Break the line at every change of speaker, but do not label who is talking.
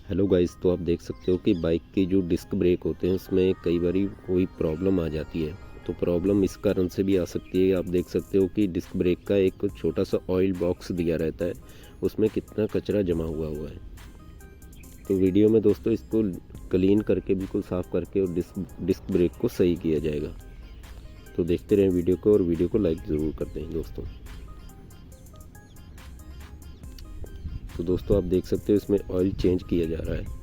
Hello guys, तो आप देख सकते हो कि बाइक की जो डिस्क ब्रेक होते हैं उसमें कई बारी कोई प्रॉब्लम आ जाती है। तो प्रॉब्लम इस कारण से भी आ सकती है। आप देख सकते हो कि डिस्क ब्रेक का एक छोटा सा ऑयल बॉक्स दिया रहता है, उसमें कितना कचरा जमा हुआ है। तो वीडियो में दोस्तों इसको क्लीन करके बिल्कुल साफ़ करके और डिस्क ब्रेक को सही किया जाएगा। तो देखते रहें वीडियो को और वीडियो को लाइक ज़रूर कर दें दोस्तों। तो दोस्तों आप देख सकते हो इसमें ऑयल चेंज किया जा रहा है।